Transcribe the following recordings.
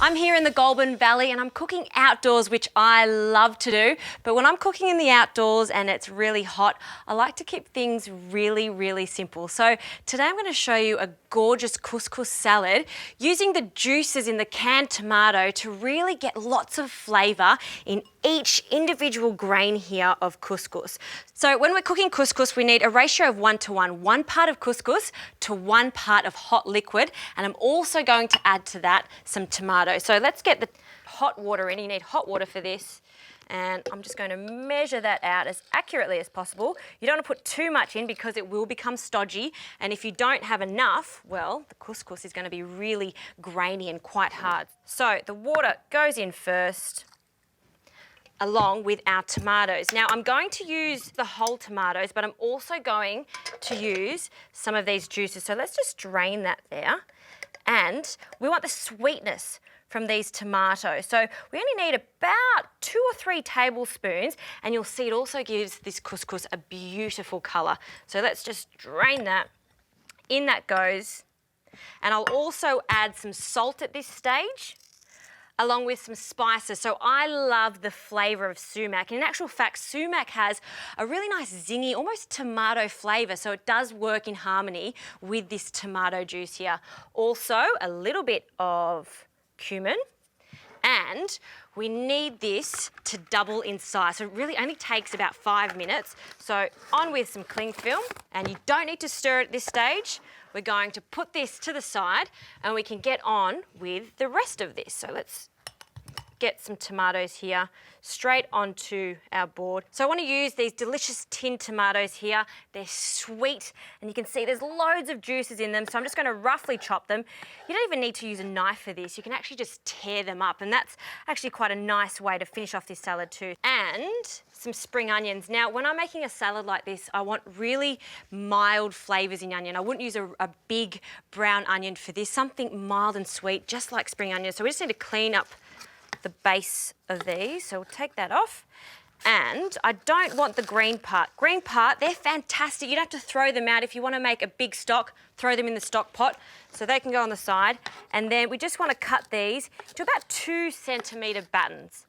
I'm here in the Goulburn Valley and I'm cooking outdoors, which I love to do. But when I'm cooking in the outdoors and it's really hot, I like to keep things really, really simple. So today I'm going to show you a gorgeous couscous salad using the juices in the canned tomato to really get lots of flavour in each individual grain here of couscous. So when we're cooking couscous, we need a ratio of 1:1, 1 part of couscous to 1 part of hot liquid. And I'm also going to add to that some tomato. So let's get the hot water in. You need hot water for this. And I'm just going to measure that out as accurately as possible. You don't want to put too much in because it will become stodgy. And if you don't have enough, well, the couscous is going to be really grainy and quite hard. So the water goes in first, along with our tomatoes. Now I'm going to use the whole tomatoes, but I'm also going to use some of these juices. So let's just drain that there. And we want the sweetness from these tomatoes. So we only need about 2 or 3 tablespoons, and you'll see it also gives this couscous a beautiful colour. So let's just drain that. In that goes. And I'll also add some salt at this stage, along with some spices. So I love the flavour of sumac. In actual fact, sumac has a really nice zingy, almost tomato flavour, so it does work in harmony with this tomato juice here. Also, a little bit of cumin, and we need this to double in size. So it really only takes about 5 minutes. So on with some cling film, and you don't need to stir it at this stage. We're going to put this to the side and we can get on with the rest of this. So let's get some tomatoes here straight onto our board. So I want to use these delicious tinned tomatoes here. They're sweet and you can see there's loads of juices in them. So I'm just going to roughly chop them. You don't even need to use a knife for this. You can actually just tear them up, and that's actually quite a nice way to finish off this salad too. And some spring onions. Now, when I'm making a salad like this, I want really mild flavours in onion. I wouldn't use a big brown onion for this, something mild and sweet, just like spring onions. So we just need to clean up the base of these. So we'll take that off. And I don't want the green part. Green part, they're fantastic. You'd have to throw them out if you want to make a big stock, throw them in the stock pot so they can go on the side. And then we just want to cut these to about 2 centimetre battens.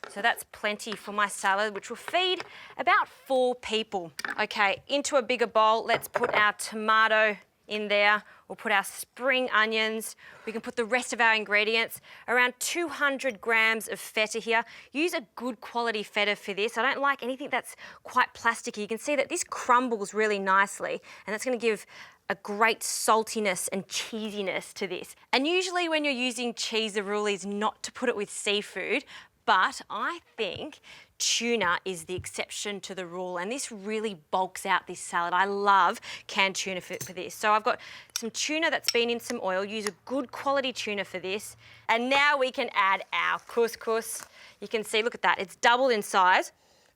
So that's plenty for my salad, which will feed about 4 people. Okay, into a bigger bowl, let's put our tomato in there. We'll put our spring onions. We can put the rest of our ingredients. Around 200 grams of feta here. Use a good quality feta for this. I don't like anything that's quite plasticky. You can see that this crumbles really nicely, and that's going to give a great saltiness and cheesiness to this. And usually when you're using cheese, the rule is not to put it with seafood, but I think tuna is the exception to the rule, and this really bulks out this salad. I love canned tuna for this. So I've got some tuna that's been in some oil. Use a good quality tuna for this. And now we can add our couscous. You can see, look at that, it's doubled in size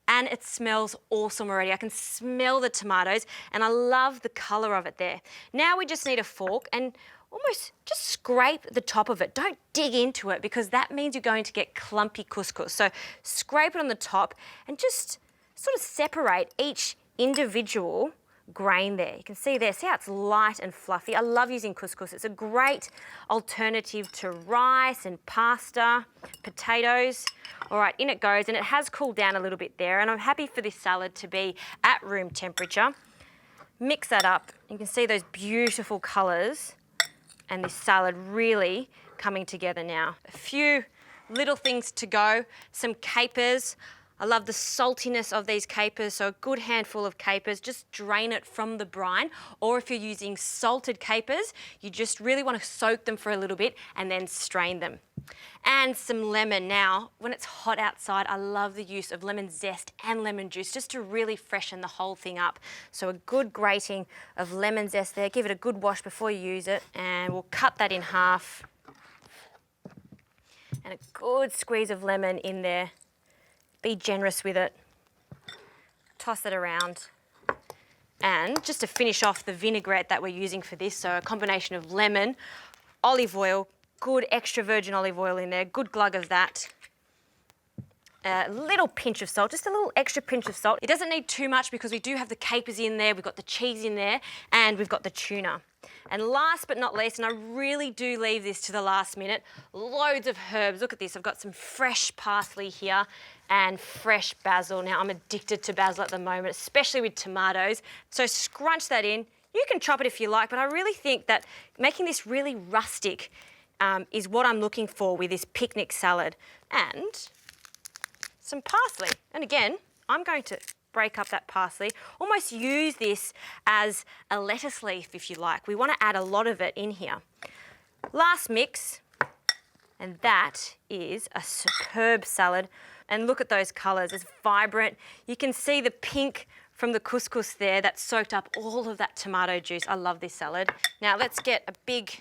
and it smells awesome already. I can smell the tomatoes and I love the colour of it there. Now we just need a fork and almost just scrape the top of it. Don't dig into it because that means you're going to get clumpy couscous. So scrape it on the top and just sort of separate each individual grain there. You can see there, see how it's light and fluffy. I love using couscous. It's a great alternative to rice and pasta, potatoes. All right, in it goes, and it has cooled down a little bit there, and I'm happy for this salad to be at room temperature. Mix that up. You can see those beautiful colours and this salad really coming together now. A few little things to go. Some capers. I love the saltiness of these capers, so a good handful of capers. Just drain it from the brine, or if you're using salted capers, you just really want to soak them for a little bit and then strain them. And some lemon. Now, when it's hot outside, I love the use of lemon zest and lemon juice just to really freshen the whole thing up. So a good grating of lemon zest there. Give it a good wash before you use it, and we'll cut that in half. And a good squeeze of lemon in there. Be generous with it. Toss it around. And just to finish off the vinaigrette that we're using for this, so a combination of lemon, olive oil, good extra virgin olive oil in there, good glug of that. a little pinch of salt, just a little extra pinch of salt. It doesn't need too much because we do have the capers in there, we've got the cheese in there, and we've got the tuna. And last but not least, and I really do leave this to the last minute, loads of herbs. Look at this, I've got some fresh parsley here and fresh basil. Now, I'm addicted to basil at the moment, especially with tomatoes. So scrunch that in. You can chop it if you like, but I really think that making this really rustic is what I'm looking for with this picnic salad. And some parsley. And again, I'm going to break up that parsley, almost use this as a lettuce leaf if you like. We want to add a lot of it in here. Last mix, and that is a superb salad. And look at those colours, it's vibrant. You can see the pink from the couscous there that soaked up all of that tomato juice. I love this salad. Now let's get a big,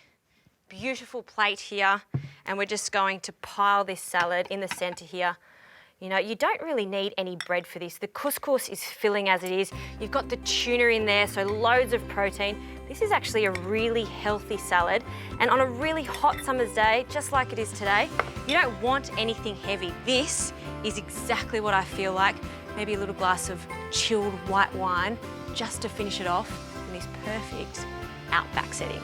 beautiful plate here, and we're just going to pile this salad in the centre here. You know, you don't really need any bread for this. The couscous is filling as it is. You've got the tuna in there, so loads of protein. This is actually a really healthy salad. And on a really hot summer's day, just like it is today, you don't want anything heavy. This is exactly what I feel like. Maybe a little glass of chilled white wine just to finish it off in this perfect outback setting.